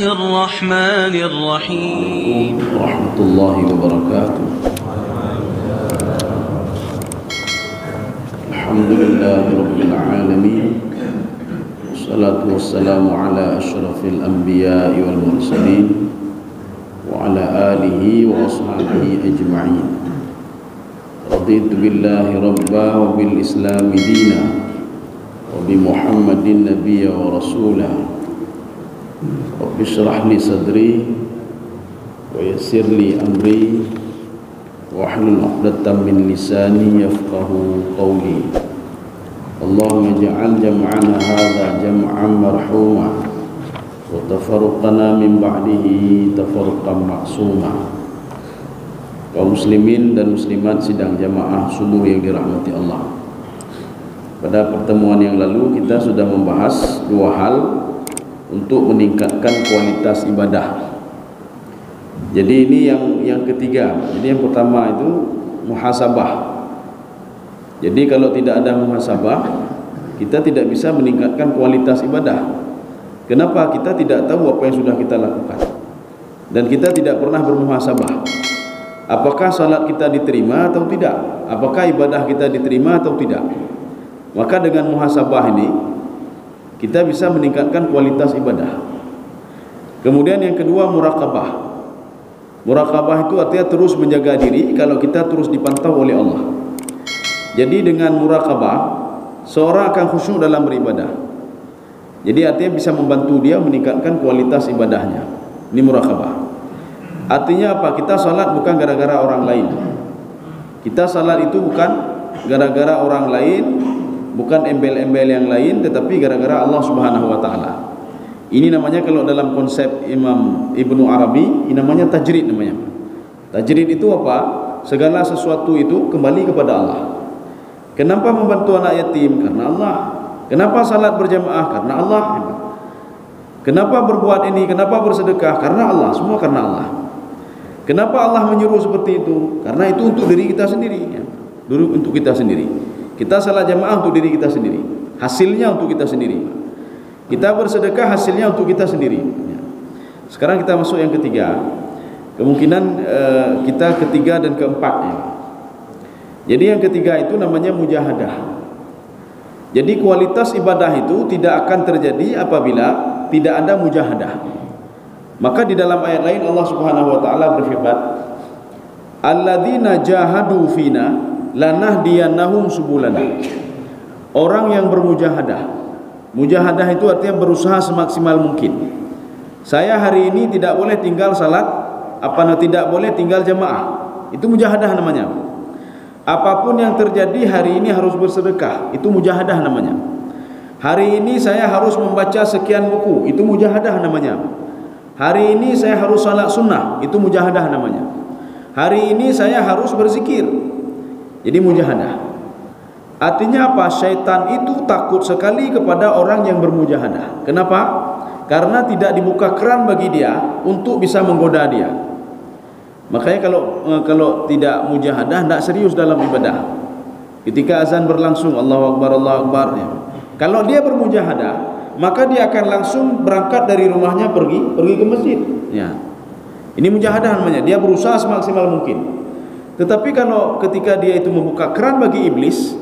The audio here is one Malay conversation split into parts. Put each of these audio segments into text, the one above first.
الرحمن الرحيم ورحمة الله وبركاته. الحمد لله رب العالمين، والصلاة والسلام على أشرف الأنبياء والمرسلين وعلى آله وأصحابه أجمعين. رضيت بالله ربا وبالإسلام دينا وبمحمد نبيا ورسولا. رب اشرح لي صدري ويسر لي أمري واحلل عقدة من لساني يفقه قولي. اللهم اجعل جمعنا هذا جمعا مرحوما وتفرقنا من بعده تفرقا معصوما. Kaum muslimin dan muslimat sidang jamaah subuh yang dirahmati Allah. Pada pertemuan yang lalu kita sudah membahas dua hal untuk meningkatkan kualitas ibadah. Jadi ini yang ketiga. Jadi yang pertama itu muhasabah. Jadi kalau tidak ada muhasabah, kita tidak bisa meningkatkan kualitas ibadah. Kenapa? Kita tidak tahu apa yang sudah kita lakukan, dan kita tidak pernah bermuhasabah. Apakah salat kita diterima atau tidak? Apakah ibadah kita diterima atau tidak? Maka dengan muhasabah ini kita bisa meningkatkan kualitas ibadah. Kemudian yang kedua muraqabah. Muraqabah itu artinya terus menjaga diri kalau kita terus dipantau oleh Allah. Jadi dengan muraqabah seorang akan khusyuk dalam beribadah. Jadi artinya bisa membantu dia meningkatkan kualitas ibadahnya. Ini muraqabah. Artinya apa? Kita salat bukan gara-gara orang lain. Kita salat itu bukan gara-gara orang lain, bukan embel-embel yang lain, tetapi gara-gara Allah Subhanahu wa taala. Ini namanya kalau dalam konsep Imam Ibnu Arabi, ini namanya tajrid namanya. Tajrid itu apa? Segala sesuatu itu kembali kepada Allah. Kenapa membantu anak yatim? Karena Allah. Kenapa salat berjamaah? Karena Allah. Kenapa berbuat ini? Kenapa bersedekah? Karena Allah. Semua karena Allah. Kenapa Allah menyuruh seperti itu? Karena itu untuk diri kita sendiri, ya. Dulu untuk kita sendiri. Kita salat jamaah untuk diri kita sendiri. Hasilnya untuk kita sendiri. Kita bersedekah hasilnya untuk kita sendiri. Ya. Sekarang kita masuk yang ketiga. Kemungkinan kita ketiga dan keempat, ya. Jadi yang ketiga itu namanya mujahadah. Jadi kualitas ibadah itu tidak akan terjadi apabila tidak ada mujahadah. Maka di dalam ayat lain Allah Subhanahu wa taala berfirman, "Alladzina jahadu fina lanahdiyannahum subulana." Orang yang bermujahadah. Mujahadah itu artinya berusaha semaksimal mungkin. Saya hari ini tidak boleh tinggal salat, tidak boleh tinggal jamaah. Itu mujahadah namanya. Apapun yang terjadi hari ini harus bersedekah. Itu mujahadah namanya. Hari ini saya harus membaca sekian buku. Itu mujahadah namanya. Hari ini saya harus salat sunnah, itu mujahadah namanya. Hari ini saya harus berzikir, jadi mujahadah. Artinya apa? Syaitan itu takut sekali kepada orang yang bermujahadah. Kenapa? Karena tidak dibuka keran bagi dia untuk bisa menggoda dia. Makanya kalau tidak mujahadah, tidak serius dalam ibadah. Ketika azan berlangsung, Allahu Akbar, Allahu Akbar, ya. Kalau dia bermujahadah, maka dia akan langsung berangkat dari rumahnya pergi ke masjid, ya. Ini mujahadah namanya. Dia berusaha semaksimal mungkin. Tetapi kalau ketika dia itu membuka keran bagi iblis,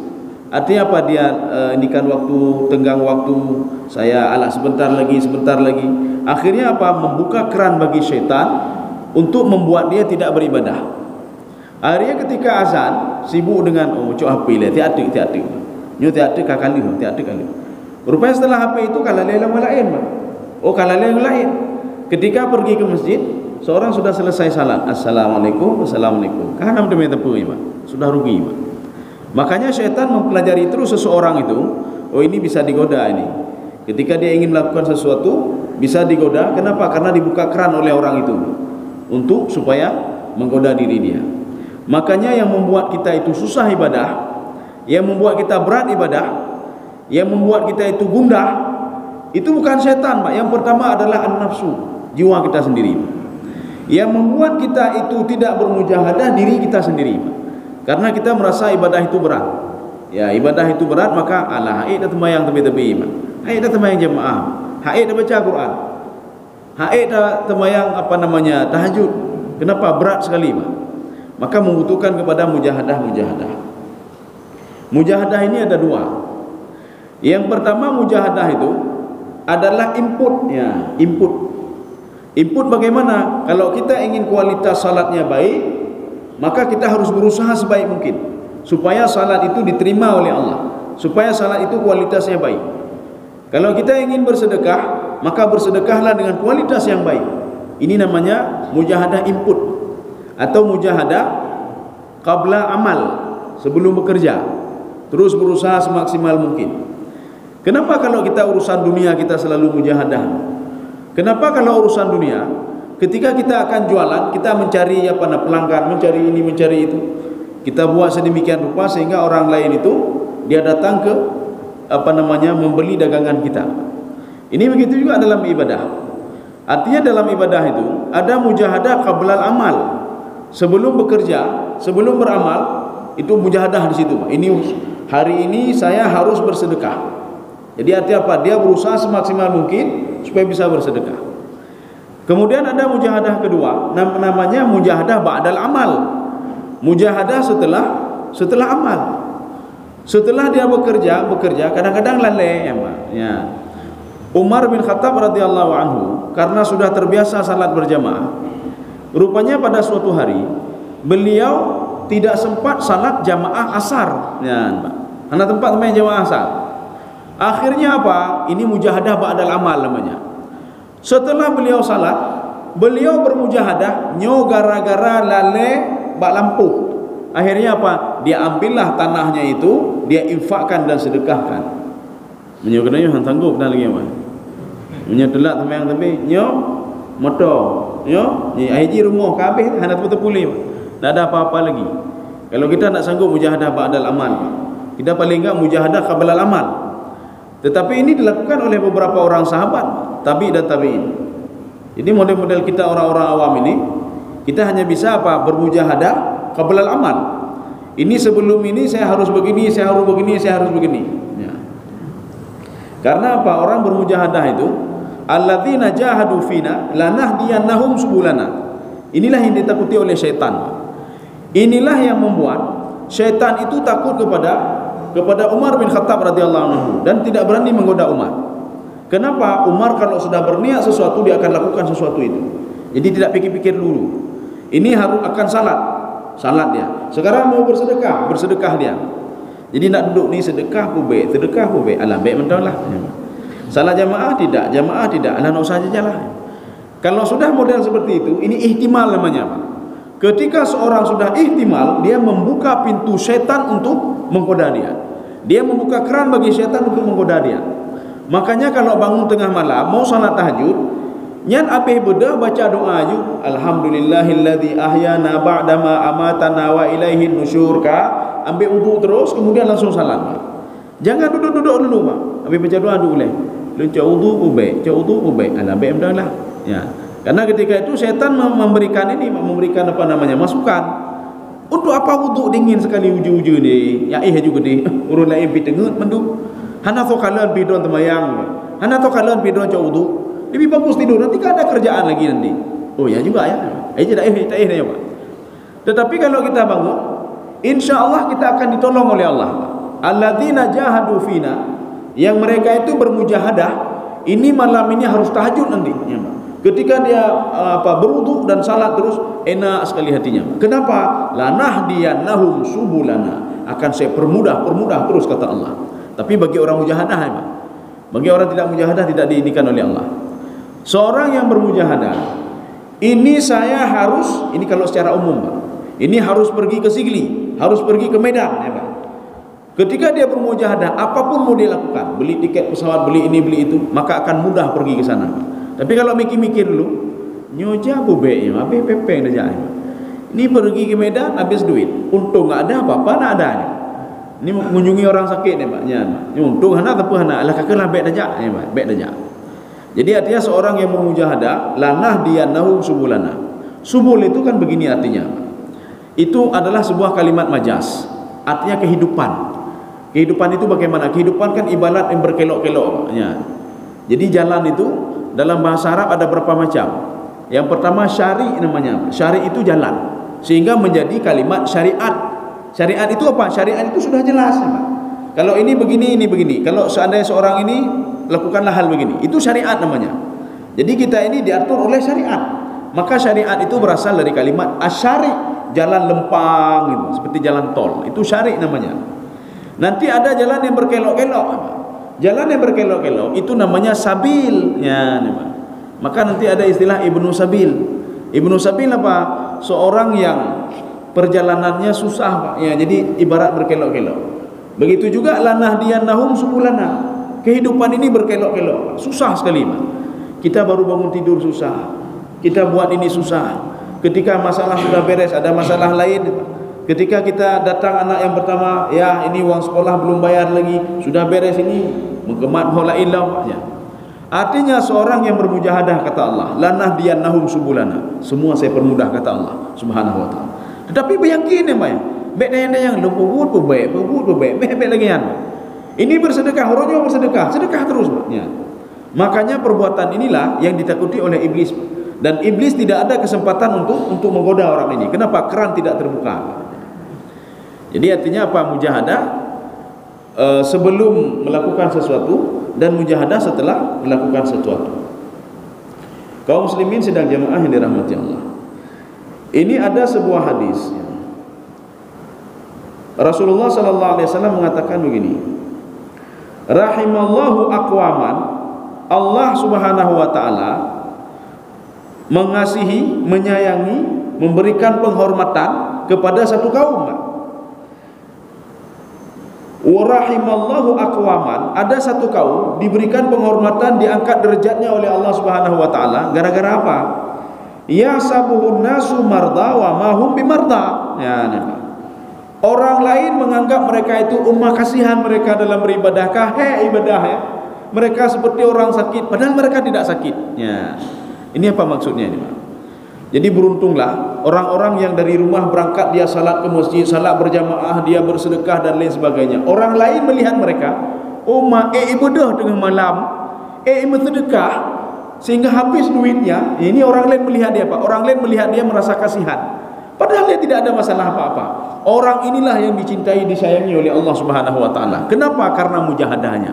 artinya apa? Dia ini kan waktu, tenggang waktu, saya sebentar lagi. Akhirnya apa? Membuka keran bagi syaitan untuk membuat dia tidak beribadah. Akhirnya ketika azan sibuk dengan cok HP lah, tiada. Nyo tiada kali. Rupanya setelah HP itu kalah yang lain. Kalah yang lain. Ketika pergi ke masjid, seorang sudah selesai salat. Assalamualaikum. Karena demi tepu, sudah rugi. Makanya syaitan mempelajari terus seseorang itu. Ini bisa digoda ini. Ketika dia ingin melakukan sesuatu, bisa digoda. Kenapa? Karena dibuka keran oleh orang itu untuk supaya menggoda diri dia. Makanya yang membuat kita itu susah ibadah, yang membuat kita berat ibadah, yang membuat kita itu gundah, itu bukan setan, Pak. Yang pertama adalah an-nafsu, jiwa kita sendiri. Yang membuat kita itu tidak bermujahadah diri kita sendiri, Pak. Karena kita merasa ibadah itu berat. Ya, ibadah itu berat, maka haid dah tembayang tepi-tepi, Pak. Haid dah tembayang jemaah, haid dah baca Quran. Haid termayang tahajud. Kenapa? Berat sekali, Pak. Maka membutuhkan kepada mujahadah. Mujahadah ini ada dua. Yang pertama, mujahadah itu adalah inputnya. Input bagaimana? Kalau kita ingin kualitas salatnya baik, maka kita harus berusaha sebaik mungkin supaya salat itu diterima oleh Allah, supaya salat itu kualitasnya baik. Kalau kita ingin bersedekah, maka bersedekahlah dengan kualitas yang baik. Ini namanya mujahadah input atau mujahadah qabla amal, sebelum bekerja. Terus berusaha semaksimal mungkin. Kenapa kalau kita urusan dunia kita selalu mujahadah? Kenapa kalau urusan dunia, ketika kita akan jualan, kita mencari pelanggan, mencari ini, mencari itu, kita buat sedemikian rupa sehingga orang lain itu dia datang ke membeli dagangan kita. Ini begitu juga dalam ibadah. Artinya dalam ibadah itu ada mujahadah qablal amal. Sebelum bekerja, sebelum beramal, itu mujahadah di situ. Ini hari ini saya harus bersedekah. Jadi artinya apa? Dia berusaha semaksimal mungkin supaya bisa bersedekah. Kemudian ada mujahadah kedua, namanya mujahadah ba'dal amal. Mujahadah setelah amal. Setelah dia bekerja kadang-kadang lalai ya. Umar bin Khattab radhiyallahu anhu karena sudah terbiasa salat berjamaah. Rupanya pada suatu hari beliau tidak sempat salat jamaah asar, ya, Pak. Karena tempat main jamaah asar. Akhirnya apa? Ini mujahadah ba'dal amal namanya. Setelah beliau salat, beliau bermujahadah nyo gara-gara lalai bak lampu. Akhirnya apa? Dia ambillah tanahnya itu, dia infakkan dan sedekahkan. Menyo kenanya hang sanggup dah lagi apa? Menyo telak sembahyang tapi nyo motor, nyo ni haji rumah kabeh hendak terpulih. Tak ada apa-apa lagi. Kalau kita nak sanggup mujahadah ba'dal amal, kita paling enggak mujahadah qablal amal. Tetapi ini dilakukan oleh beberapa orang sahabat, tabi' dan tabi'in. Jadi model-model kita orang-orang awam ini, kita hanya bisa bermujahadah qablal amal. Ini sebelum ini saya harus begini, saya harus begini, saya harus begini. Ya. Karena apa? Orang bermujahadah itu, alladzina jahadu fina lanahdiyannahum subulana. Inilah yang ditakuti oleh syaitan. Inilah yang membuat syaitan itu takut kepada Umar bin Khattab radhiyallahu anhu dan tidak berani menggoda Umar. Kenapa? Umar kalau sudah berniat sesuatu dia akan lakukan sesuatu itu. Jadi tidak pikir-pikir dulu. Ini harus akan salat dia. Sekarang mau bersedekah dia. Jadi nak duduk ni sedekah pun baik, alah baik mentaulah. Salat jamaah tidak. Alah nak usah sajalah. Kalau sudah model seperti itu, ini ihtimal namanya, Pak. Ketika seorang sudah ihtimal, dia membuka pintu syaitan untuk menggoda dia. Dia membuka keran bagi syaitan untuk menggoda dia. Makanya kalau bangun tengah malam mau salat tahajud, nyan apeh bedah baca doa ju, alhamdulillahilladzi ahyana ba'dama amatana wa ilaihin nusyur ka, ambil wudu terus kemudian langsung salat. Jangan duduk-duduk dulu, Pak. Ambil baca doa dulu boleh. Cak wudu baik, alah baik dah. Ya. Karena ketika itu syaitan memberikan masukan. Untuk apa wudu dingin sekali uju-uju ni? Ya juga ni. Urun lain pi tengut mendu. Hana to kalan pi don temayang. Hana to kalan pi don cak wudu. Lebih bagus tidur, nanti kan ada kerjaan lagi nanti. Oh ya juga ya. Tak ya, Pak. Tetapi kalau kita bangun, insya-Allah kita akan ditolong oleh Allah. Alladzina jahadu fina, yang mereka itu bermujahadah, ini malam ini harus tahajud nanti. Ketika dia berwudu dan salat terus, enak sekali hatinya. Kenapa? Lanahdiyannahum subulana, akan saya permudah terus kata Allah. Tapi bagi orang mujahadah, bagi orang tidak mujahadah tidak diinikan oleh Allah. Seorang yang bermujahadah, ini saya harus, ini kalau secara umum, Pak, ini harus pergi ke Sigli, harus pergi ke Medan, ya, Pak. Ketika dia bermujahadah, apapun mau dia lakukan, beli tiket pesawat, beli ini, beli itu, maka akan mudah pergi ke sana. Tapi kalau mikir-mikir dulu, nyoja bubeknya, habis pepeng dah. Ini pergi ke Medan habis duit, untung tak ada apa-apa nak ada. Ini mengunjungi orang sakit ni, Pak. Ini untung hana tapi hana, alah kakalah baik dah, ya, Pak, baik dah. Jadi artinya seorang yang bermujahadah, lanahdiyannahum subulana. Subul itu kan begini artinya. Itu adalah sebuah kalimat majas. Artinya kehidupan. Kehidupan itu bagaimana? Kehidupan kan ibarat yang berkelok-kelok, ya. Jadi jalan itu dalam bahasa Arab ada berapa macam. Yang pertama syari namanya. Syari itu jalan, sehingga menjadi kalimat syariat. Syariat itu apa? Syariat itu sudah jelas. Kalau ini begini, ini begini. Kalau seandainya seorang ini lakukanlah hal begini, itu syariat namanya. Jadi kita ini diatur oleh syariat. Maka syariat itu berasal dari kalimat asyari, jalan lempang gitu, seperti jalan tol. Itu syari namanya. Nanti ada jalan yang berkelok-kelok. Jalan yang berkelok-kelok itu namanya sabil. Ya, maka nanti ada istilah Ibnu Sabil. Ibnu Sabil apa? Seorang yang perjalanannya susah, Pak. Ya, jadi ibarat berkelok-kelok. Begitu juga lanahdiyannahum subulana. Kehidupan ini berkelok-kelok, susah sekali, Pak. Kita baru bangun tidur susah. Kita buat ini susah. Ketika masalah sudah beres, ada masalah lain. Ketika kita datang anak yang pertama, ya ini uang sekolah belum bayar lagi, sudah beres ini, mengkemat hola ilah. Ya. Artinya seorang yang bermujahadah, kata Allah, lanahdiyannahum subulana. Semua saya permudah, kata Allah Subhanahu wa taala. Tetapi bayangin ya, Pak. Baik yang lembut baik lagi kan. Ini bersedekah, orangnya bersedekah, sedekah terus, Pak. Ya. Makanya perbuatan inilah yang ditakuti oleh iblis. Dan iblis tidak ada kesempatan untuk menggoda orang ini. Kenapa? Keran tidak terbuka. Jadi artinya apa? Mujahadah sebelum melakukan sesuatu, dan mujahadah setelah melakukan sesuatu. Kaum muslimin sedang jamaah yang dirahmati Allah. Ini ada sebuah hadis. Rasulullah sallallahu alaihi wasallam mengatakan begini. Rahimallahu aqwaman, Allah Subhanahu wa taala mengasihi, menyayangi, memberikan penghormatan kepada satu kaum. Wa rahimallahu aqwaman, ada satu kaum diberikan penghormatan, diangkat derajatnya oleh Allah Subhanahu wa taala gara-gara apa? Ya sabuhun nasu marda wa ma hum bimarda. Ya, orang lain menganggap mereka itu ummah kasihan mereka dalam beribadahkah? Ibadah ya. Mereka seperti orang sakit padahal mereka tidak sakit. Ya. Ini apa maksudnya ini, Pak? Jadi beruntunglah orang-orang yang dari rumah berangkat, dia salat ke masjid, salat berjamaah, dia bersedekah dan lain sebagainya. Orang lain melihat mereka, ummah ibadah tengah malam, bersedekah sehingga habis duitnya. Ini orang lain melihat dia, Pak. Orang lain melihat dia merasa kasihan. Padahal dia tidak ada masalah apa-apa. Orang inilah yang dicintai, disayangi oleh Allah Subhanahu wa taala. Kenapa? Karena mujahadahnya.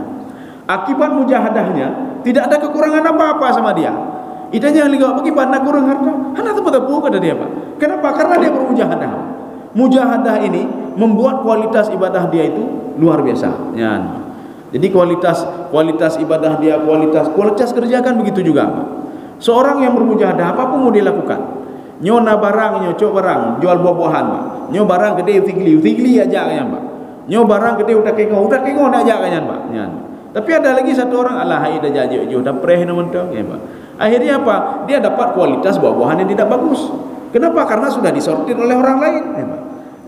Akibat mujahadahnya tidak ada kekurangan apa-apa sama dia. Itanya lihat bagaimana kurang harta. Hana tepu-tepu kata dia, Pak. Kenapa? Karena dia bermujahadah. Mujahadah ini membuat kualitas ibadah dia itu luar biasa. Ya. Jadi kualitas ibadah dia, kualitas kerja kan begitu juga, Pak. Seorang yang bermujahadah apapun mau dilakukan. Nyona barang, nyocok barang, jual buah-buahan, Pak. Nyo barang gede utigli aja kan, Pak. Nyo barang gede udah kengo aja kan, Pak. Ya. Tapi ada lagi satu orang, Allah hai dah jaji dah preh no mentong, ya, Pak. Akhirnya apa? Dia dapat kualitas buah-buahan yang tidak bagus. Kenapa? Karena sudah disortir oleh orang lain, ya, Pak.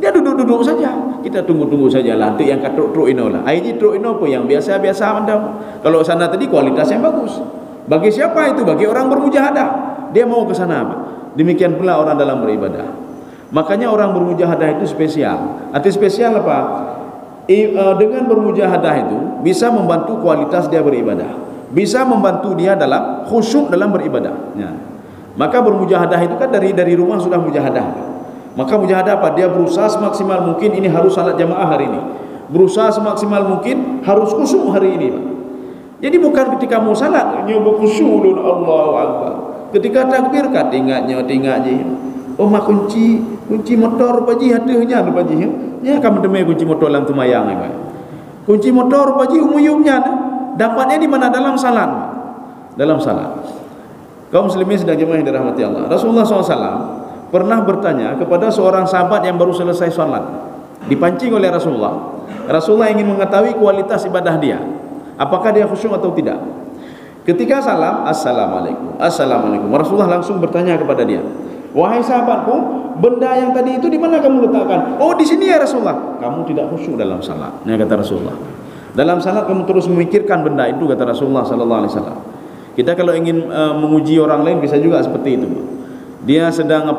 Dia duduk-duduk saja. Kita tunggu-tunggu sajalah nanti yang truk ino lah. Ini truk ino apa yang biasa-biasa mendam. Kalau sana tadi kualitas yang bagus. Bagi siapa itu? Bagi orang bermujahadah. Dia mau ke sana, Pak. Demikian pula orang dalam beribadah. Makanya orang bermujahadah itu spesial. Arti spesial apa? Dengan bermujahadah itu bisa membantu kualitas dia beribadah, bisa membantu dia dalam khusyuk dalam beribadah. Ya. Maka bermujahadah itu kan dari rumah sudah mujahadah. Maka mujahadah apa? Dia berusaha semaksimal mungkin ini harus salat jamaah hari ini. Berusaha semaksimal mungkin harus khusyuk hari ini, Pak. Jadi bukan ketika mau salat nyoba khusyuk dulu, Allahu Akbar. Ketika takbir kat tinggatnya je. Oh mak kunci motor paji hadehnya lu paji. Ya kamu demai kunci motor dalam tumayang ni, Pak. Kunci motor paji umuyumnya dapatnya di mana? Dalam salat. Dalam salat. Kaum muslimin sedang jemaah yang dirahmati Allah. Rasulullah SAW pernah bertanya kepada seorang sahabat yang baru selesai salat. Dipancing oleh Rasulullah. Rasulullah ingin mengetahui kualitas ibadah dia. Apakah dia khusyuk atau tidak? Ketika salam, assalamualaikum, assalamualaikum. Rasulullah langsung bertanya kepada dia, wahai sahabatku, benda yang tadi itu di mana kamu letakkan? Oh, di sini ya Rasulullah. Kamu tidak khusyuk dalam salat. Ini kata Rasulullah. Dalam salat kamu terus memikirkan benda itu, kata Rasulullah sallallahu alaihi wasallam. Kita kalau ingin menguji orang lain bisa juga seperti itu. Dia sedang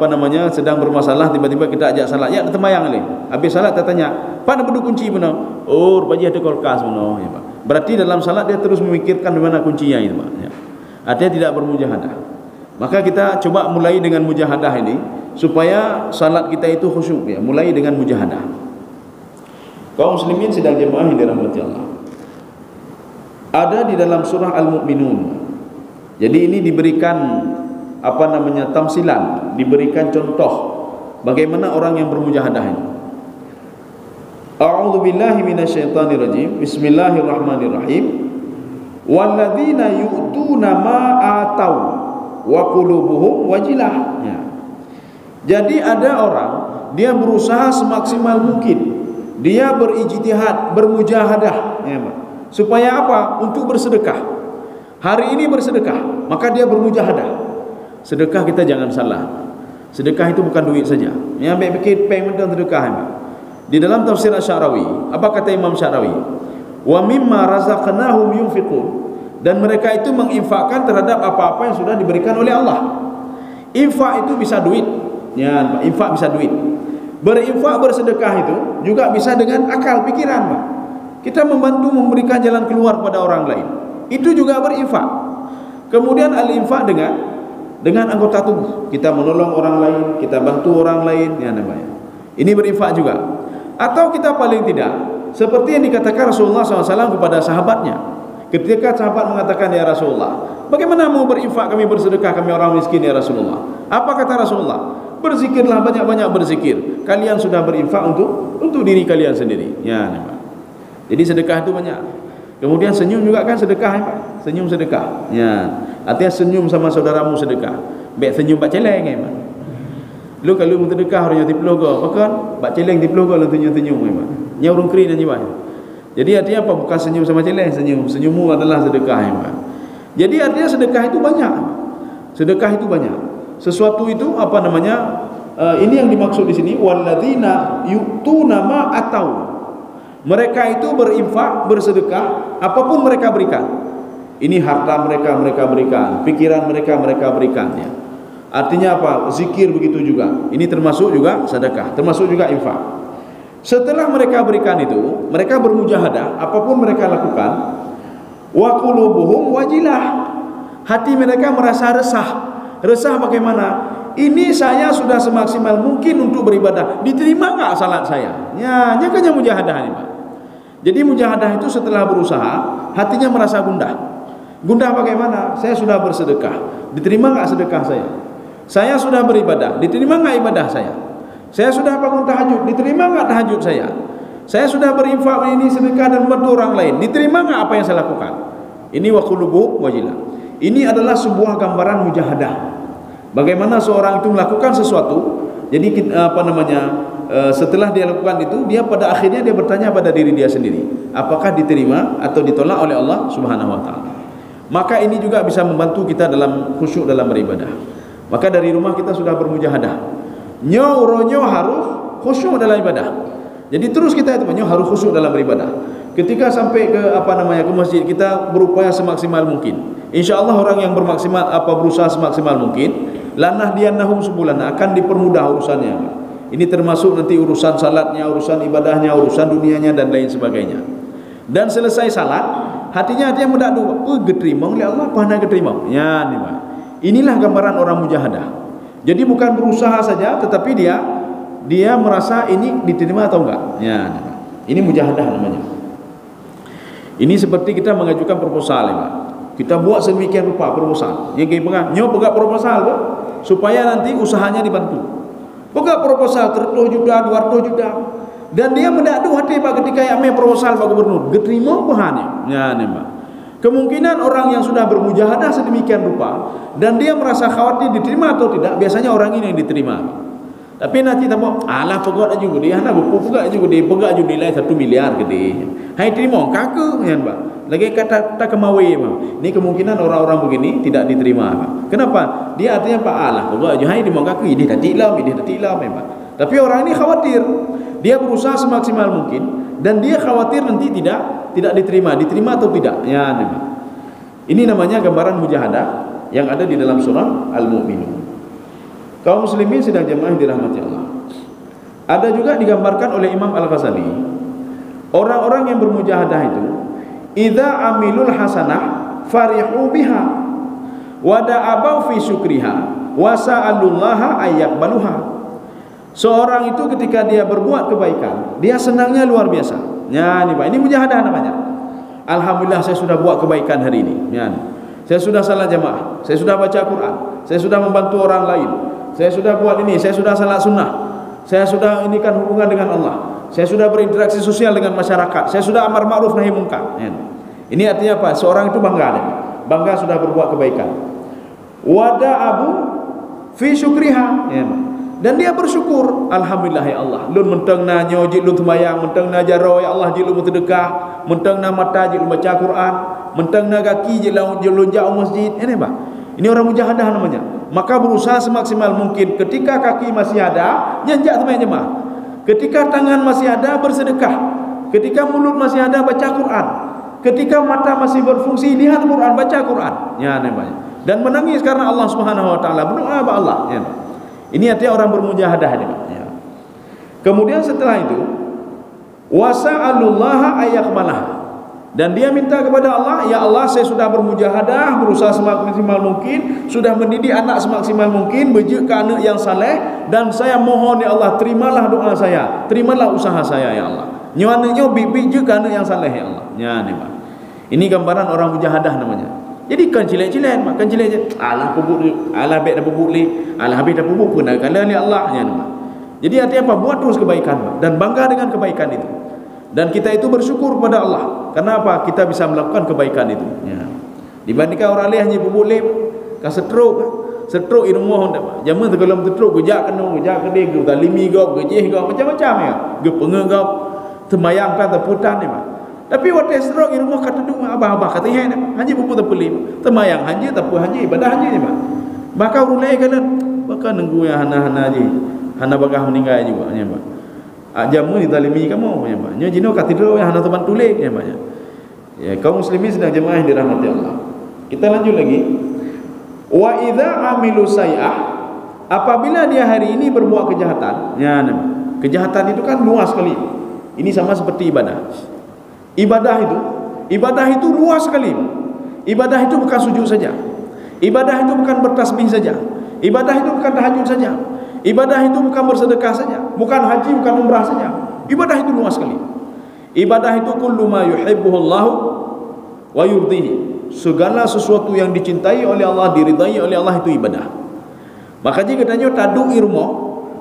sedang bermasalah, tiba-tiba kita ajak salat. Ya, temayang ni. Habis salat kita tanya, "Pak, ada kunci mana?" "Oh, rupanya ada kulkas mana." Ya, Pak. Berarti dalam salat dia terus memikirkan di mana kuncinya itu, Pak. Ya. artinya tidak bermujahadah. Maka kita coba mulai dengan mujahadah ini supaya salat kita itu khusyuk ya, mulai dengan mujahadah. Kaum muslimin sidang jemaah yang dirahmati Allah, ada di dalam surah Al-Mu'minun. Jadi ini diberikan tamsilan, diberikan contoh bagaimana orang yang bermujahadah ini. A'udzu billahi minasyaitonir rajim. Bismillahirrahmanirrahim. Walladzina yu'tuna ma atau wa qulubuhum wajilah. Ya. Jadi ada orang dia berusaha semaksimal mungkin, dia berijtihad, bermujahadah, ya, supaya apa? Untuk bersedekah. Hari ini bersedekah, maka dia bermujahadah. Sedekah kita jangan salah. Sedekah itu bukan duit saja. Yang ambil fikir peng mentang sedekah. Ya. Di dalam tafsir Asy-Sya'rawi, apa kata Imam Sya'rawi? Wa mimma razaqnahum yunfiqun. Dan mereka itu menginfakkan terhadap apa-apa yang sudah diberikan oleh Allah. Infak itu bisa duit. Ya, infak bisa duit. Berinfak, bersedekah itu juga bisa dengan akal, pikiran, Pak. Kita membantu memberikan jalan keluar pada orang lain. Itu juga berinfak. Kemudian al-infak dengan anggota tubuh. Kita menolong orang lain, kita bantu orang lain, ya namanya. Ini berinfak juga. Atau kita paling tidak seperti yang dikatakan Rasulullah SAW kepada sahabatnya. Ketika sahabat mengatakan, ya Rasulullah, bagaimana mau berinfak, kami bersedekah, kami orang miskin ya Rasulullah. Apa kata Rasulullah? Berzikirlah, banyak-banyak berzikir. Kalian sudah berinfak untuk diri kalian sendiri. Ya, namanya. Jadi sedekah itu banyak. Kemudian senyum juga kan sedekah, ya, Pak. Senyum sedekah. Ya, artinya senyum sama saudaramu sedekah. Baik senyum bak celeng, ya, Pak. Lu kalau mau sedekah orang yang diplogo, bahkan bak celeng diplogo lu senyum-senyum, ya, Pak. Nya urung kri dan jiwa. Jadi artinya apa? Bukan senyum sama celeng, senyummu adalah sedekah, ya, Pak. Jadi artinya sedekah itu banyak. Sedekah itu banyak. Sesuatu itu ini yang dimaksud di sini, walladzina yu'tuna ma atau. Mereka itu berinfak, bersedekah, apapun mereka berikan. Ini harta mereka berikan, pikiran mereka berikan, ya. Artinya apa? Zikir begitu juga. Ini termasuk juga sedekah, termasuk juga infak. Setelah mereka berikan itu, mereka bermujahadah, apapun mereka lakukan, wa qulubuhum wajilah. Hati mereka merasa resah. Resah bagaimana? Ini saya sudah semaksimal mungkin untuk beribadah. Diterima enggak salat saya? Ya, nyakanya mujahadah ini, Pak. Jadi mujahadah itu setelah berusaha, hatinya merasa gundah. Gundah bagaimana? Saya sudah bersedekah. Diterima enggak sedekah saya? Saya sudah beribadah. Diterima enggak ibadah saya? Saya sudah bangun tahajud. Diterima enggak tahajud saya? Saya sudah berinfak ini sedekah dan membantu orang lain. Diterima enggak apa yang saya lakukan? Ini wa qulubu wajilah. Ini adalah sebuah gambaran mujahadah. Bagaimana seorang itu melakukan sesuatu, jadi setelah dia lakukan itu, dia pada akhirnya dia bertanya pada diri dia sendiri, apakah diterima atau ditolak oleh Allah Subhanahu wa taala. Maka ini juga bisa membantu kita dalam khusyuk dalam beribadah. Maka dari rumah kita sudah bermujahadah. Nyo harus khusyuk dalam ibadah. Jadi terus kita itu harus khusyuk dalam beribadah. Ketika sampai ke ke masjid, kita berupaya semaksimal mungkin. InsyaAllah orang yang berusaha semaksimal mungkin, lanahdiyannahum subulana, akan dipermudah urusannya. Ini termasuk nanti urusan salatnya, urusan ibadahnya, urusan dunianya dan lain sebagainya. Dan selesai salat, hatinya mendadu, geterima oleh Allah, pana geterima. Ya, nih, Pak. Inilah gambaran orang mujahadah. Jadi bukan berusaha saja, tetapi dia merasa ini diterima atau enggak. Ya, nih, Pak. Ini mujahadah namanya. Ini seperti kita mengajukan proposal, ya, Pak. Kita buat sedemikian rupa proposal. Yang kita pegang proposal tu supaya nanti usahanya dibantu. Pegang proposal 100 juta, 200 juta. Dan dia mendadu hati, Pak, ketika yang main proposal Pak Gubernur. Geterima bahannya. Ya, nih, Pak. Kemungkinan orang yang sudah bermujahadah sedemikian rupa dan dia merasa khawatir diterima atau tidak, biasanya orang ini yang diterima. Tapi nanti kita mau alah pegat juga dia, nak pegat juga dia, pegat juga nilai 1 miliar gede. Hai terima kakak, ya, Pak. Lagi kata tak kemawi, Pak. Ini kemungkinan orang-orang begini tidak diterima, Pak. Kenapa? Dia artinya Pak alah pegat juga hai terima kakak, dia tak tilam, ya, Pak. Tapi orang ini khawatir. Dia berusaha semaksimal mungkin dan dia khawatir nanti tidak diterima atau tidak. Ya, Pak. Ini namanya gambaran mujahadah yang ada di dalam surah Al-Mu'minun. Kaum muslimin sedang jemaah yang dirahmati Allah. Ada juga digambarkan oleh Imam Al-Ghazali, orang-orang yang bermujahadah itu idza amilul hasanah farihu biha. Wa da'abau fi syukriha wa sa'alullaha ayyaqbaluha. Seorang itu ketika dia berbuat kebaikan, dia senangnya luar biasa. Ya, ini Pak, ini mujahadah namanya. Alhamdulillah saya sudah buat kebaikan hari ini. Ya. Saya sudah salat jamaah, saya sudah baca Quran, saya sudah membantu orang lain, saya sudah buat ini, saya sudah salat sunnah, saya sudah inikan hubungan dengan Allah, saya sudah berinteraksi sosial dengan masyarakat, saya sudah amar ma'ruf nahi munkar. Ya. Ini artinya apa? Seorang itu bangga, bangga sudah berbuat kebaikan. Wada abu fi syukriha, ya. Dan dia bersyukur, alhamdulillah ya Allah, lun menteng na nyojit lun sembahyang, menteng na jaro ya Allah jit lun sedekah, menteng na mata jit lun baca Quran, menteng na kaki jit lun jauh masjid. Ini Pak, ini orang mujahadah namanya. Maka berusaha semaksimal mungkin ketika kaki masih ada nyanjak sembahyang jemaah, ketika tangan masih ada bersedekah, ketika mulut masih ada baca Quran, ketika mata masih berfungsi lihat Quran, baca Quran. Ya namanya. Dan menangis karena Allah Subhanahu wa taala, berdoa kepada Allah. Ya. Ini artinya orang bermujahadah ya. Kemudian setelah itu wasa'alullaha ayyaqbalah, dan dia minta kepada Allah, ya Allah saya sudah bermujahadah, berusaha semaksimal mungkin, sudah mendidik anak semaksimal mungkin, bejuk ke anak yang saleh, dan saya mohon ya Allah terimalah doa saya, terimalah usaha saya ya Allah. Nyuannya bejuk ke anak yang saleh ya Allah. Ya ni Pak. Ini gambaran orang mujahadah namanya. Jadi kan cilen-cilen, makan cilen. Alah pebuk, alah baik dah pebuk li, alah habis dah pebuk pun dah kala ni Allah ya. Jadi artinya apa? Buat terus kebaikan dan bangga dengan kebaikan itu. Dan kita itu bersyukur kepada Allah. Kenapa? Kita bisa melakukan kebaikan itu. Ya. Dibandingkan orang lain hanya pebuk li, ka stroke irung mohon dah. Jaman kalau stroke gejak kena, gejak gede, galimi gop, gejih gop, macam-macam ya. Gepenge gop, temayang kan teputan ni Pak. Tapi waktu stroke di rumah kata dua abah-abah kata ya hanya buku terpeli temayang hanya tapi hanya ibadah hanya ni Pak. Maka ulai kala maka nunggu ya hana-hana je. Hana bagah meninggal juga nya Pak. Jamu ni talimi kamu ya Pak. Nya jino katidro ya hana teman tulik ya Pak. Ya kaum muslimin sedang jemaah yang dirahmati Allah. Kita lanjut lagi. Wa idza amilu sayyi'ah, apabila dia hari ini berbuat kejahatan. Ya kejahatan itu kan luas sekali. Ini sama seperti ibadah. Ibadah itu luas sekali. Ibadah itu bukan sujud saja. Ibadah itu bukan bertasbih saja. Ibadah itu bukan tahajud saja. Ibadah itu bukan bersedekah saja. Bukan haji, bukan umrah saja. Ibadah itu luas sekali. Ibadah itu kullu ma yuhibbuhullahu wa yurdihi. Segala sesuatu yang dicintai oleh Allah, diridai oleh Allah itu ibadah. Maka jika katanya tadu irmo,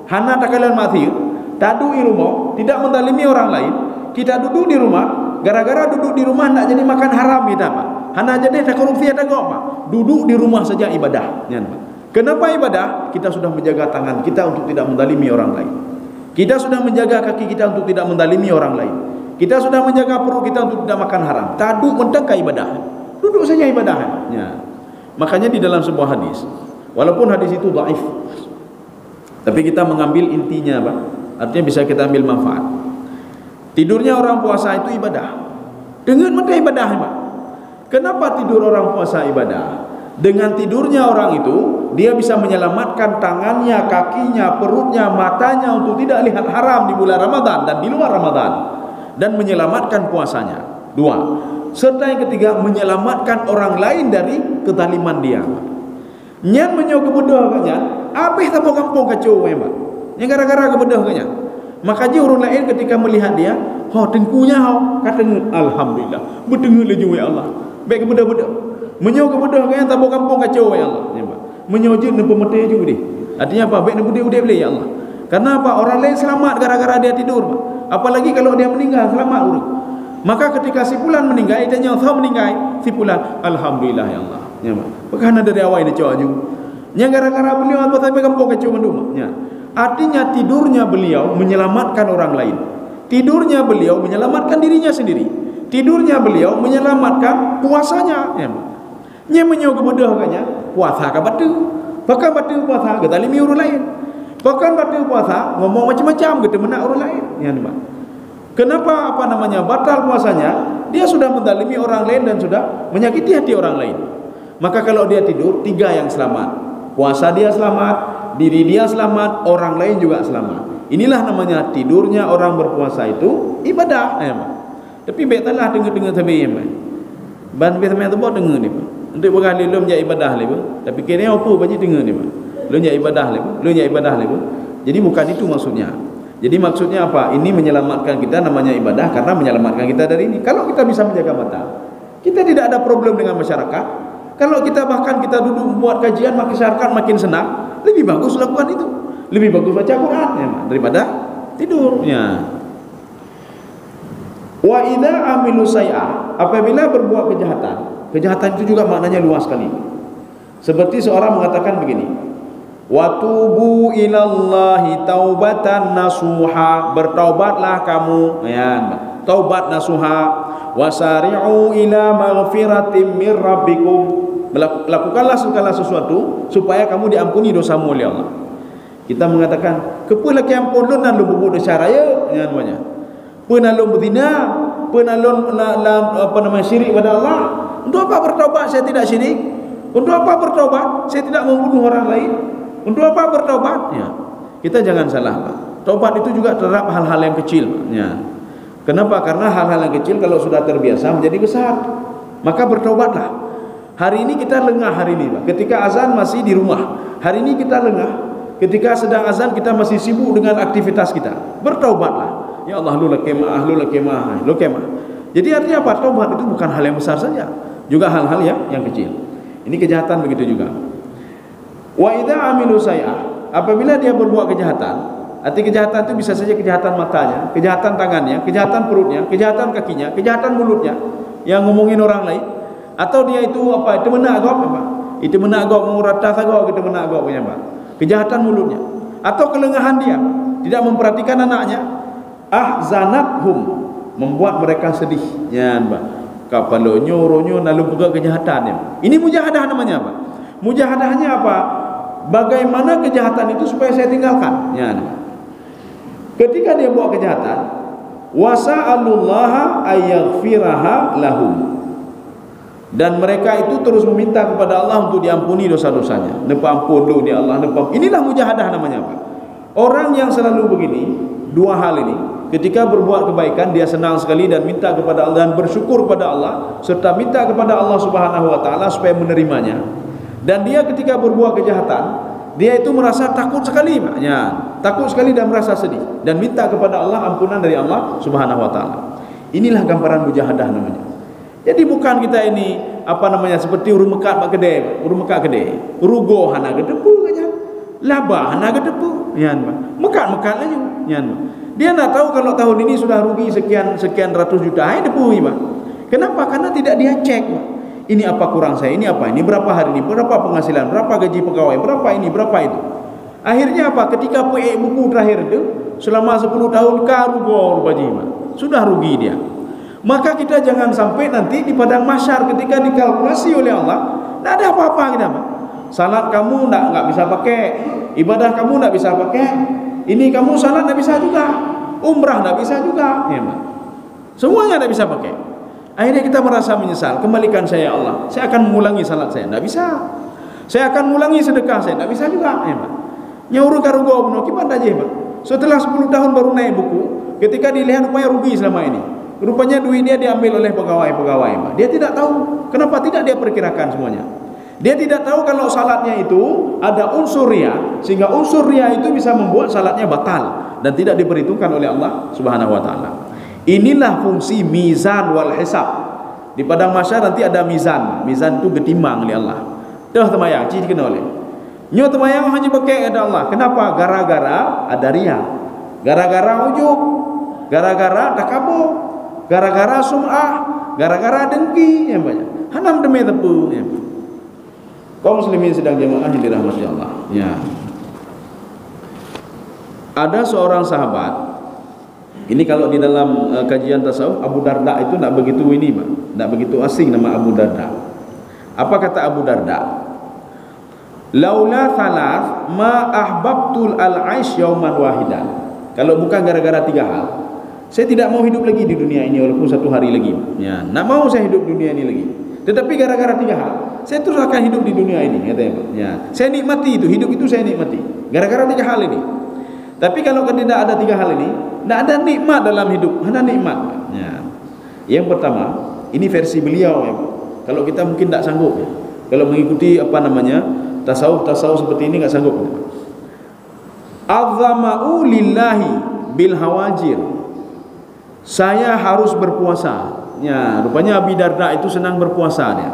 hana takalan mati, tadu irmo, tidak mendalimi orang lain, tidak duduk di rumah. Gara-gara duduk di rumah nak jadi makan haram kita Pak. Hana jadi tak korupsi ada kok Pak. Duduk di rumah saja ibadah. Ya, Pak. Kenapa ibadah? Kita sudah menjaga tangan kita untuk tidak mendalimi orang lain. Kita sudah menjaga kaki kita untuk tidak mendalimi orang lain. Kita sudah menjaga perut kita untuk tidak makan haram. Tadu menteka ibadah. Duduk saja ibadah. Ya. Makanya di dalam sebuah hadis, walaupun hadis itu dhaif, tapi kita mengambil intinya Pak. Artinya bisa kita ambil manfaat. Tidurnya orang puasa itu ibadah. Dengan mata ibadah Pak. Kenapa tidur orang puasa ibadah? Dengan tidurnya orang itu dia bisa menyelamatkan tangannya, kakinya, perutnya, matanya untuk tidak lihat haram di bulan Ramadan dan di luar Ramadan, dan menyelamatkan puasanya. Dua. Serta yang ketiga, menyelamatkan orang lain dari kezaliman dia. Nyan menyo kebedah kanya, habis tamu kampung kacau Pak. Yang gara-gara kebedah kanya. Maka je orang lain ketika melihat dia, tengkunya kata alhamdulillah, berdengar laju ya Allah. Baik kebedah-bedah. Menyo kebedah kaya tamu kampung kacau ya Allah. Menyo je nempu mati juga dia. Artinya apa? Baik nempu dia boleh ya Allah. Karena apa? Orang lain selamat gara-gara dia tidur Pak. Apalagi kalau dia meninggal selamat urut. Maka ketika si fulan meninggal, itanya meninggal, si fulan alhamdulillah ya Allah. Ya Pak. Bukan dari awal dia cakap juga. Yang gara-gara beliau apa sampai kampung kacau menduma. Ya. Artinya tidurnya beliau menyelamatkan orang lain. Tidurnya beliau menyelamatkan dirinya sendiri. Tidurnya beliau menyelamatkan puasanya. Ya. Nya menyo kemudah katanya, puasa ka batu. Bahkan batu puasa ke talimi orang lain. Bahkan batu puasa ngomong macam-macam ke menak orang lain. Ya, Pak. Kenapa batal puasanya? Dia sudah mendalimi orang lain dan sudah menyakiti hati orang lain. Maka kalau dia tidur, tiga yang selamat. Puasa dia selamat, diri dia selamat, orang lain juga selamat. Inilah namanya tidurnya orang berpuasa itu ibadah. Ya, Pak. Tapi baiklah dengar-dengar sampai ya, Pak. Ban sampai tu buat dengar ni, Pak. Untuk berkali lu menjadi ibadah lepa. Tapi kini apa baca dengar ni, Pak? Lu menjadi ibadah lepa, lu menjadi ibadah lepa. Jadi bukan itu maksudnya. Jadi maksudnya apa? Ini menyelamatkan kita, namanya ibadah karena menyelamatkan kita dari ini. Kalau kita bisa menjaga mata, kita tidak ada problem dengan masyarakat. Kalau kita bahkan kita duduk membuat kajian, masyarakat makin senang, lebih bagus lakukan itu. Lebih bagus baca Quran ya, daripada tidur. Ya. Wa idza amilu sayyi'ah, apabila berbuat kejahatan. Kejahatan itu juga maknanya luas sekali. Seperti seorang mengatakan begini, wa tubu ilallahi taubatan nasuha, bertaubatlah kamu ya, taubat nasuha, wasari'u ila maghfiratin mir rabbikum, lakukanlah segala sesuatu supaya kamu diampuni dosamu oleh Allah. Kita mengatakan kepulah kiampun lu nan lu berbuat dosa raya ya namanya, pernah lu berzina, pernah lu apa namanya syirik pada Allah. Untuk apa bertaubat saya tidak syirik? Untuk apa bertaubat saya tidak membunuh orang lain? Untuk apa bertaubat? Ya. Kita jangan salah, Pak. Taubat itu juga terhadap hal-hal yang kecil. Ya. Kenapa? Karena hal-hal yang kecil kalau sudah terbiasa menjadi besar. Maka bertaubatlah. Hari ini kita lengah hari ini, Pak. Ketika azan masih di rumah. Hari ini kita lengah. Ketika sedang azan kita masih sibuk dengan aktivitas kita. Bertaubatlah. Ya Allah, lu kemah, lu kemah, lu kemah. Jadi artinya apa? Taubat itu bukan hal yang besar saja. Juga hal-hal yang kecil. Ini kejahatan begitu juga. Wa idza amilu sayyi'ah, apabila dia berbuat kejahatan, arti kejahatan itu bisa saja kejahatan matanya, kejahatan tangannya, kejahatan perutnya, kejahatan kakinya, kejahatan mulutnya yang ngomongin orang lain, atau dia itu apa? Itu menagok apa? Itu menagok mengurata sagok, itu menagok punya Pak. Kejahatan mulutnya atau kelengahan dia, tidak memperhatikan anaknya, ahzanathum, membuat mereka sedih. Ya, Pak. Kalau nyuruhnya lalu buka kejahatannya. Ini mujahadah namanya apa? Mujahadahnya apa? Bagaimana kejahatan itu supaya saya tinggalkan. Ya. Ketika dia buat kejahatan, wasa'alullaha ayyaghfiraha lahum. Dan mereka itu terus meminta kepada Allah untuk diampuni dosa-dosanya. Nepa ampun lu dia Allah, nepa. Inilah mujahadah namanya apa? Orang yang selalu begini, dua hal ini, ketika berbuat kebaikan dia senang sekali dan minta kepada Allah dan bersyukur kepada Allah serta minta kepada Allah Subhanahu wa taala supaya menerimanya. Dan dia ketika berbuat kejahatan, dia itu merasa takut sekali, maknya takut sekali dan merasa sedih dan minta kepada Allah ampunan dari Allah Subhanahu wa taala. Inilah gambaran mujahadah namanya. Jadi bukan kita ini apa namanya seperti urung mekat mak kedai, rugo hana gedepu aja. Laba hana gedepu, yan mekat-mekat aja, yan. Dia nak tahu kalau tahun ini sudah rugi sekian ratus juta, ai depu, Pak. Kenapa? Karena tidak dia cek, Pak. Ini apa kurang saya, ini apa, ini berapa hari ini, berapa penghasilan, berapa gaji pegawai, berapa ini, berapa itu. Akhirnya apa? Ketika buku terakhir itu selama 10 tahun karugo rupaji, Pak. Sudah rugi dia. Maka kita jangan sampai nanti di padang mahsyar ketika dikalkulasi oleh Allah, tidak ada apa-apa kita, Pak. Salat kamu enggak bisa pakai, ibadah kamu enggak bisa pakai, ini kamu salat enggak bisa juga, umrah enggak bisa juga, ya, Pak. Semuanya enggak bisa pakai. Akhirnya kita merasa menyesal. Kembalikan saya ya Allah, saya akan mengulangi salat saya, enggak bisa. Saya akan mengulangi sedekah saya, enggak bisa juga, ya, Pak. Nyauru karugo beno kipan aja, Pak. Setelah 10 tahun baru naik buku, ketika dilihat rupanya rugi selama ini. Rupanya duit dia diambil oleh pegawai-pegawai, Pak. Dia tidak tahu. Kenapa tidak dia perkirakan semuanya? Dia tidak tahu kalau salatnya itu ada unsur riya, sehingga unsur riya itu bisa membuat salatnya batal dan tidak diperhitungkan oleh Allah Subhanahu wa taala. Inilah fungsi mizan wal hisab. Di padang mahsyar nanti ada mizan. Mizan itu getimbang oleh Allah. Dah temayang ci kena oleh. Nyo temayang hanya pakai ada Allah. Kenapa? Gara-gara ada riya. Gara-gara ujub. Gara-gara takabur. Gara-gara sum'ah. Gara-gara dengki yang banyak. Hanam demi tepu ya. Kaum muslimin sedang jemaah yang dirahmati Allah. Ya. Ada seorang sahabat. Ini kalau di dalam kajian tasawuf, Abu Darda itu tidak begitu ini, Pak. Tidak begitu asing nama Abu Darda. Apa kata Abu Darda? Laula thalath ma ahbabtul al-aish yauman wahidan. Kalau bukan gara-gara 3 hal, saya tidak mau hidup lagi di dunia ini walaupun 1 hari lagi. Ya, tidak mau saya hidup di dunia ini lagi. Tetapi gara-gara 3 hal, saya terus akan hidup di dunia ini, katanya, Pak. Ya, saya nikmati itu, hidup itu saya nikmati. Gara-gara 3 hal ini. Tapi kalau tidak ada 3 hal ini, tidak ada nikmat dalam hidup, hanya nikmat. Ya. Yang pertama, ini versi beliau ya, Pak. Kalau kita mungkin tidak sanggup ya. Kalau mengikuti tasawuf seperti ini enggak sanggup. Azzama'u lillahi bil hawajir. Saya harus berpuasa. Ya, rupanya Abi Darda itu senang berpuasa dia.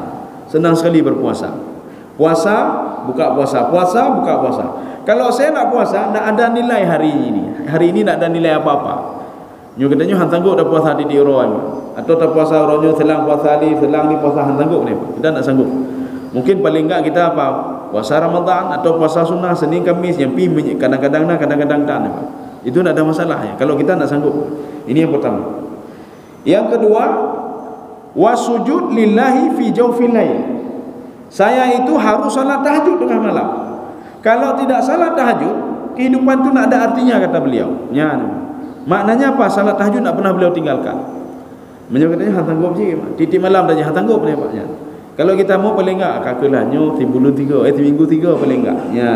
Senang sekali berpuasa. Puasa, buka puasa, puasa, buka puasa. Kalau saya nak puasa, tak ada nilai hari ini. Hari ini tak ada nilai apa-apa. Nyo katanya han sanggup dah puasa di roy. Atau tak puasa ronyo selang puasa ali, selang ni puasa han sanggup ni. Kita tak sanggup. Mungkin paling enggak kita apa? Puasa Ramadan atau puasa sunnah Senin Kamis yang pi kadang-kadang tak. Itu tak ada masalah ya. Kalau kita tak sanggup. Ini yang pertama. Yang kedua, wasujud lillahi fi jawfil lail. Saya itu harus salat tahajud tengah malam. Kalau tidak salat tahajud, kehidupan itu tak ada artinya, kata beliau. Ya. Maknanya apa? Salat tahajud tak pernah beliau tinggalkan. Beliau katanya han sanggup je, titik malam dah han sanggup ni Pak. Ya. Kalau kita mau paling enggak kakalah nyo minggu 3 paling enggak. Ya.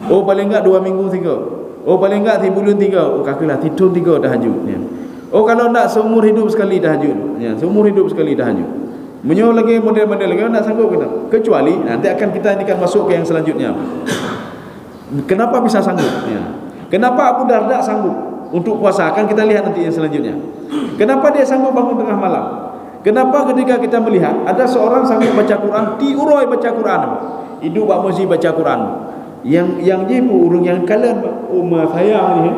Oh paling enggak 2 minggu 3. Oh paling enggak 3 bulan 3. Oh kakalah tidur 3 tahajud. Ya. Oh kalau nak seumur hidup sekali tahajud. Ya, seumur hidup sekali tahajud. Menyo lagi model-model lagi nak sanggup kita. Kecuali nanti kita akan masuk ke yang selanjutnya. Kenapa bisa sanggup? Ya. Kenapa Abu Darda sanggup untuk puasa? Akan kita lihat nanti yang selanjutnya. Kenapa dia sanggup bangun tengah malam? Kenapa ketika kita melihat ada seorang sanggup baca Quran, diuroi baca Quran. Hidup Pak Muzi baca Quran. Yang je pun urung yang kalian umma saya ni.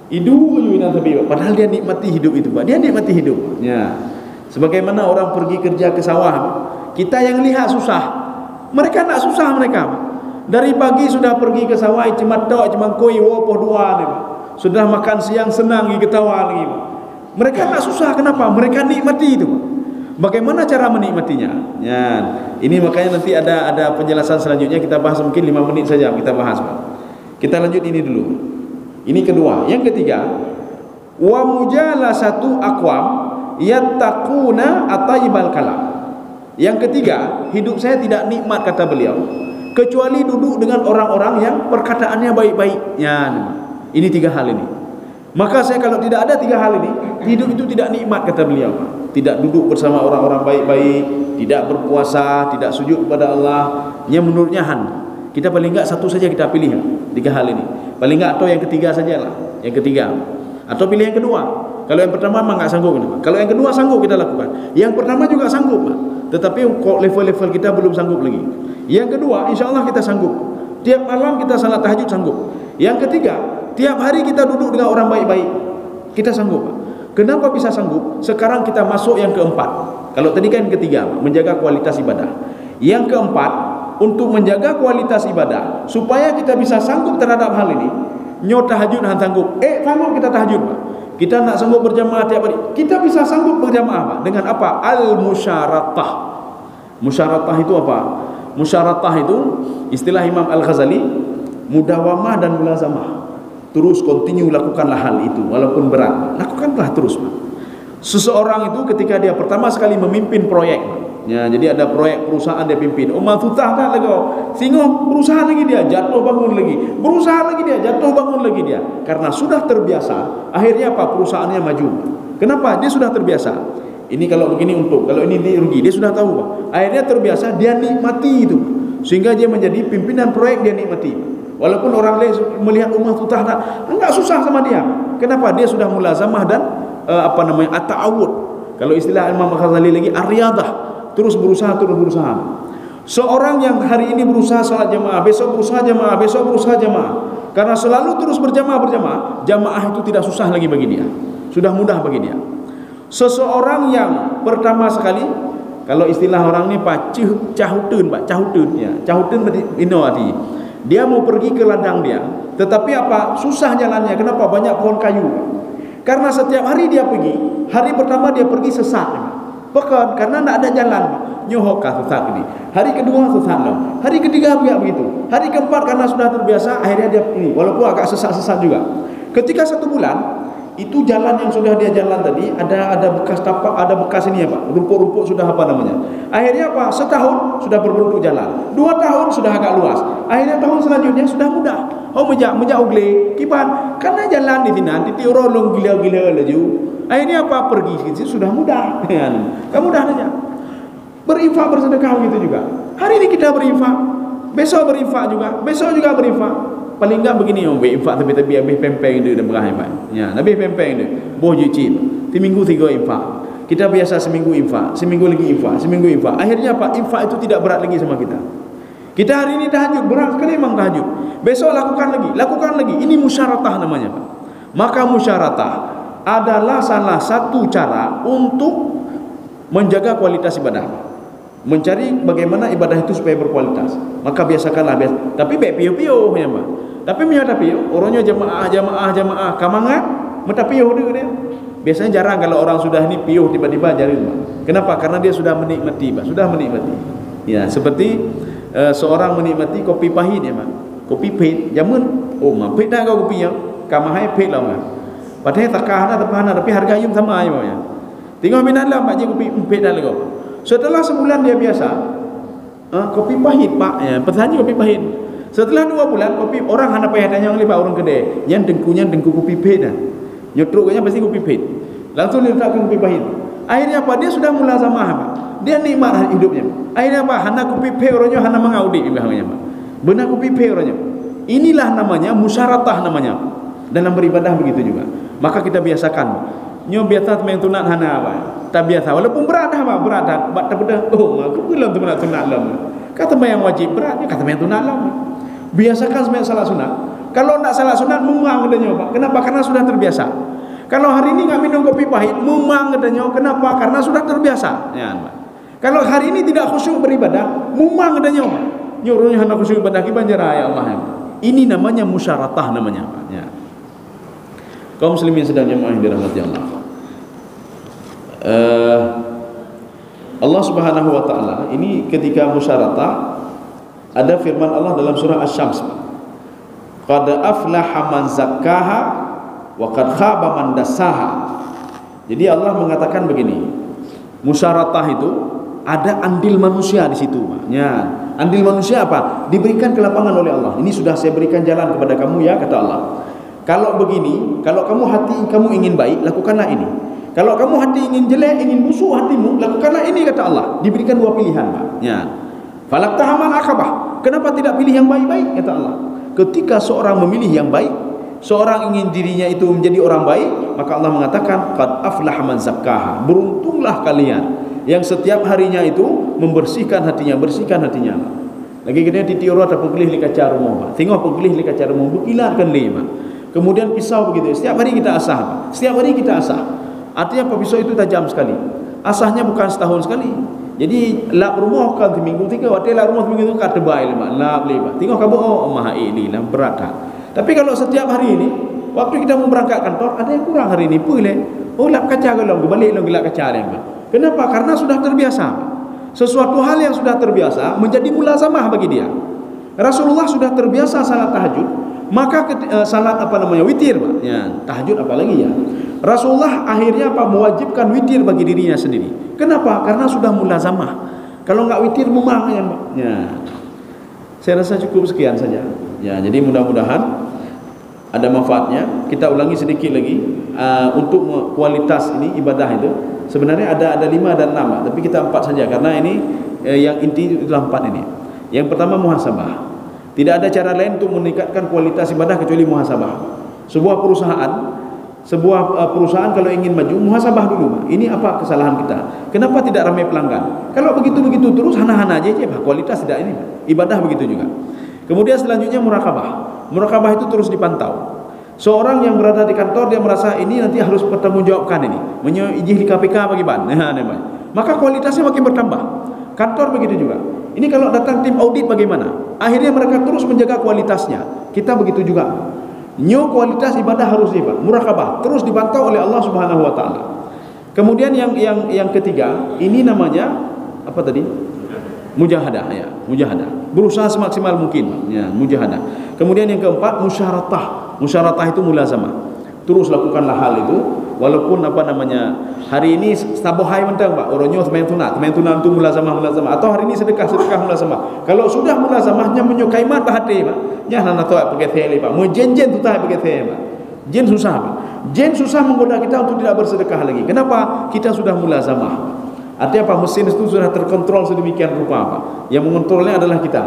Hidup nak tapi padahal dia nikmati hidup itu Pak. Dia nikmati hidup. Ya. Sebagaimana orang pergi kerja ke sawah, kita yang lihat susah. Mereka nak susah mereka. Dari pagi sudah pergi ke sawah, cuma koi wopoh dua ni. Sudah makan siang senang pergi ketawa lagi. Mereka nak susah, kenapa? Mereka nikmati itu. Bagaimana cara menikmatinya? Ya. Ini makanya nanti ada penjelasan selanjutnya, kita bahas mungkin 5 menit saja kita bahas Pak. Kita lanjut ini dulu. Ini kedua. Yang ketiga, wa mujalasatu aqwam yattaquna ataibal kalam. Yang ketiga, hidup saya tidak nikmat, kata beliau, kecuali duduk dengan orang-orang yang perkataannya baik-baik. Ya, ini 3 hal ini. Maka saya kalau tidak ada 3 hal ini, hidup itu tidak nikmat, kata beliau. Tidak duduk bersama orang-orang baik-baik, tidak berpuasa, tidak sujud kepada Allah. Yang menurutnya kita paling enggak satu saja kita pilih 3 hal ini. Paling enggak atau yang ketiga sajalah. Yang ketiga. Atau pilih yang kedua. Kalau yang pertama memang enggak sanggup. Kalau yang kedua sanggup kita lakukan. Yang pertama juga sanggup. Tetapi level-level kita belum sanggup lagi. Yang kedua, insya-Allah kita sanggup. Tiap malam kita salat tahajud sanggup. Yang ketiga, tiap hari kita duduk dengan orang baik-baik. Kita sanggup. Kenapa bisa sanggup? Sekarang kita masuk yang keempat. Kalau tadi kan ketiga, menjaga kualitas ibadah. Yang keempat, untuk menjaga kualitas ibadah, supaya kita bisa sanggup terhadap hal ini. Nyo tahajud han sanggup. Sanggup kita tahajud, Pak. Kita nak sanggup berjamaah tiap hari. Kita bisa sanggup berjamaah, Pak. Dengan apa? Al-musyaratah. Musyaratah itu apa? Musyaratah itu istilah Imam Al-Ghazali, mudawamah dan mulazamah. Terus continue lakukanlah hal itu walaupun berat. Lakukanlah terus, Pak. Seseorang itu ketika dia pertama sekali memimpin proyek, ya, jadi ada proyek perusahaan dia pimpin. Umar tutah dah lagi. Singoh berusaha lagi dia, jatuh bangun lagi. Berusaha lagi dia, jatuh bangun lagi dia. Karena sudah terbiasa, akhirnya apa? Perusahaannya maju. Kenapa? Dia sudah terbiasa. Ini kalau begini untung, kalau ini rugi, dia sudah tahu, Pak. Akhirnya terbiasa, dia nikmati itu. Sehingga dia menjadi pimpinan proyek, dia nikmati. Walaupun orang lain melihat Umar tutah enggak susah sama dia. Kenapa? Dia sudah mulazamah dan at-ta'awud. Kalau istilah Imam Ghazali lagi, ar-riyadah. Terus berusaha. Seorang yang hari ini berusaha salat jamaah, besok berusaha jamaah, besok berusaha jamaah. Karena selalu terus berjamaah, jamaah itu tidak susah lagi bagi dia. Sudah mudah bagi dia. Seseorang yang pertama sekali, kalau istilah orang ni Pak, cahutun ya. Cahutun berarti arti. Dia mau pergi ke ladang dia, tetapi apa? Susah jalannya. Kenapa? Banyak pohon kayu. Karena setiap hari dia pergi, hari pertama dia pergi sesat. Pekan karena tidak ada jalan. Nyohokah sesat ini. Hari kedua sesat lah. Hari ketiga juga begitu. Hari keempat karena sudah terbiasa, akhirnya dia ini walaupun agak sesat-sesat juga. Ketika 1 bulan, itu jalan yang sudah dia jalan tadi ada bekas tapak, ada bekas ini ya Pak, rumput-rumput sudah apa namanya. Akhirnya apa? Setahun sudah berbentuk jalan, 2 tahun sudah agak luas, akhirnya tahun selanjutnya sudah mudah. Oh menjak ugle kiban karena jalan di sini nanti tiurolong gila-gila laju. Akhirnya apa? Pergi sudah mudah. Kamu mudah saja. Berinfak bersedekah gitu juga. Hari ini kita berinfak, besok berinfak juga, besok juga berinfak. Paling enggak begini, berinfak tapi habis pempeng dia dan berakhir. Ya, habis pempeng dia. Boh jicil. Ti minggu 3 infak. Kita biasa seminggu infak, seminggu lagi infak, seminggu infak. Akhirnya apa? Infak itu tidak berat lagi sama kita. Kita hari ini tahajud, berat sekali memang tahajud. Besok lakukan lagi. Ini musyaratah namanya, Pak. Maka musyaratah adalah salah satu cara untuk menjaga kualitas ibadah. Mencari bagaimana ibadah itu supaya berkualitas. Maka biasakanlah tapi baik piyo-piyo ya, Pak. Tapi orangnya jamaah kamangat mata piyo dia. Biasanya jarang kalau orang sudah ini piyo tiba-tiba jarin, Pak. Kenapa? Karena dia sudah menikmati, Pak. Sudah menikmati. Ya, seperti seorang menikmati kopi pahit ya, Pak. Kopi pahit, jamun, pahit dah kau kopi yang kamahai pahit lah, Pak. Padahal takahana tapi harga yum sama aja, Pak. Ya. Tengok minat lah Pak je kopi pahit dah lego. Setelah sebulan dia biasa, kopi pahit, Pak. Ya, petani kopi pahit. Setelah 2 bulan kopi orang hana payah tanya oleh Pak orang kedai, yang dengku kopi pahit dah. Nyotruknya pasti kopi pahit. Langsung dia letakkan kopi pahit. Akhirnya apa? Dia sudah mulazamah, Pak. Dia nikmat hidupnya. Akhirnya apa? Hana kopi pahit orangnya hana mengaudi ibahnya, Pak. Benar kopi pahit orangnya. Inilah namanya musyaratah namanya. Dalam beribadah begitu juga. Maka kita biasakan. Nyo biasa temen tunat hana apa? Tak biasa. Walaupun berat dah, Pak. Berat dah. Aku belum tunat lam. Kata yang wajib berat, kata yang tunat lam. Biasakan sembahyang salat sunat. Kalau nak salat sunat memang katanya, Pak. Kenapa? Karena sudah terbiasa. Kalau hari ini enggak minum kopi pahit, memang katanya. Kenapa? Karena sudah terbiasa. Ya, Pak. Kalau hari ini tidak khusyuk beribadah, memang katanya, Pak. Nyuruhnya hendak khusyuk ibadah ki banjar ya Allah. Ya. Ini namanya musyaratah namanya, Pak. Ya. Kaum muslimin sedang jemaah yang dirahmati Allah. Allah Subhanahu wa taala ini ketika musyaratah ada firman Allah dalam surah Asy-Syams. Qad aflaha man zakkaha wa qad khaba man dassaha. Jadi Allah mengatakan begini. Musyaratah itu ada andil manusia di situ, Pak. Ya, andil manusia apa? Diberikan kelapangan oleh Allah. Ini sudah saya berikan jalan kepada kamu ya, kata Allah. Kalau begini, kalau kamu hati kamu ingin baik, lakukanlah ini. Kalau kamu hati ingin jelek, ingin busuk hatimu, lakukanlah ini, kata Allah. Diberikan 2 pilihan, Pak. Ya. Falaqtahamal akabah. Kenapa tidak pilih yang baik-baik, kata Allah? Ketika seorang memilih yang baik, seorang ingin dirinya itu menjadi orang baik, maka Allah mengatakan qad aflaha man zakkaha. Beruntunglah kalian yang setiap harinya itu membersihkan hatinya, bersihkan hatinya. Lagi kita titiuro atau pegilih li kaca rumah, Pak. Tengok pegilih li kaca rumah, bukilatkan li, Pak. Kemudian pisau begitu. Setiap hari kita asah, Pak. Setiap hari kita asah. Artinya apa? Pisau itu tajam sekali. Asahnya bukan setahun sekali. Jadi lap rumah kan minggu 3, waktu lap rumah minggu tu kata baik lemak, lap lebat. Tengok kamu mah ini lah berat kan. Tapi kalau setiap hari ini, waktu kita mau berangkat kantor ada yang kurang hari ini, boleh. Lap kaca kalau balik lap kaca dia. Kenapa? Karena sudah terbiasa. Sesuatu hal yang sudah terbiasa menjadi mulazamah bagi dia. Rasulullah sudah terbiasa salat tahajud, maka salat witir, Pak. Ya, tahajud apalagi ya. Rasulullah akhirnya mewajibkan witir bagi dirinya sendiri. Kenapa? Karena sudah mulazamah. Kalau enggak witir memang ya. Saya rasa cukup sekian saja. Ya, jadi mudah-mudahan ada manfaatnya. Kita ulangi sedikit lagi untuk kualitas ini ibadah itu. Sebenarnya ada 5 dan 6, tapi kita 4 saja karena ini yang inti adalah 4 ini. Yang pertama muhasabah. Tidak ada cara lain untuk meningkatkan kualitas ibadah kecuali muhasabah. Sebuah perusahaan kalau ingin maju muhasabah dulu, Pak. Ini apa kesalahan kita? Kenapa tidak ramai pelanggan? Kalau begitu terus hana-hana aja, Pak. Kualitas tidak ini, Pak. Ibadah begitu juga. Kemudian selanjutnya murakabah. Murakabah itu terus dipantau. Seorang yang berada di kantor dia merasa ini nanti harus bertanggungjawabkan ini, izin di KPK bagi ban. Maka kualitasnya makin bertambah. Kantor begitu juga. Ini kalau datang tim audit bagaimana? Akhirnya mereka terus menjaga kualitasnya. Kita begitu juga. Kualitas ibadah harus murakabah, terus dipantau oleh Allah Subhanahu wa taala. Kemudian yang ketiga, ini namanya apa tadi? Mujahadah ya, mujahadah. Berusaha semaksimal mungkin ya, mujahadah. Kemudian yang keempat, musyaratah. Musyaratah itu mulazamah. Terus lakukanlah hal itu walaupun hari ini sabohai mentang, Pak. Orangnya temen tunat itu mulazamah. Atau hari ini sedekah mulazamah. Kalau sudah mulazamahnya menyukai mata hati, Pak. Jangan nak tahu pakai tele, Pak. Mau jen tu tak pakai tele, Pak. Jen susah, Pak. Jen susah menggoda kita untuk tidak bersedekah lagi. Kenapa? Kita sudah mulazamah. Artinya apa? Mesin itu sudah terkontrol sedemikian rupa apa? Yang mengontrolnya adalah kita.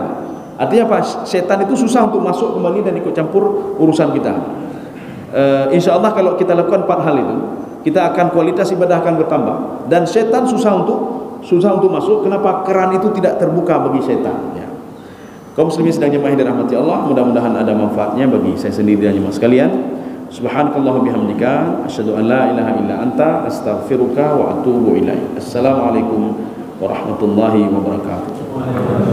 Artinya apa? Setan itu susah untuk masuk kembali dan ikut campur urusan kita. Insya Allah kalau kita lakukan 4 hal itu, kita akan kualitas ibadah akan bertambah. Dan setan susah untuk masuk. Kenapa? Keran itu tidak terbuka bagi setan. Ya. Kaum muslimin sedang jemaah dirahmati Allah, mudah-mudahan ada manfaatnya bagi saya sendiri dan jemaah sekalian. Subhanakallah bihamdika asyhadu an la ilaha illa anta astaghfiruka wa atubu ilaik. Assalamualaikum warahmatullahi wabarakatuh.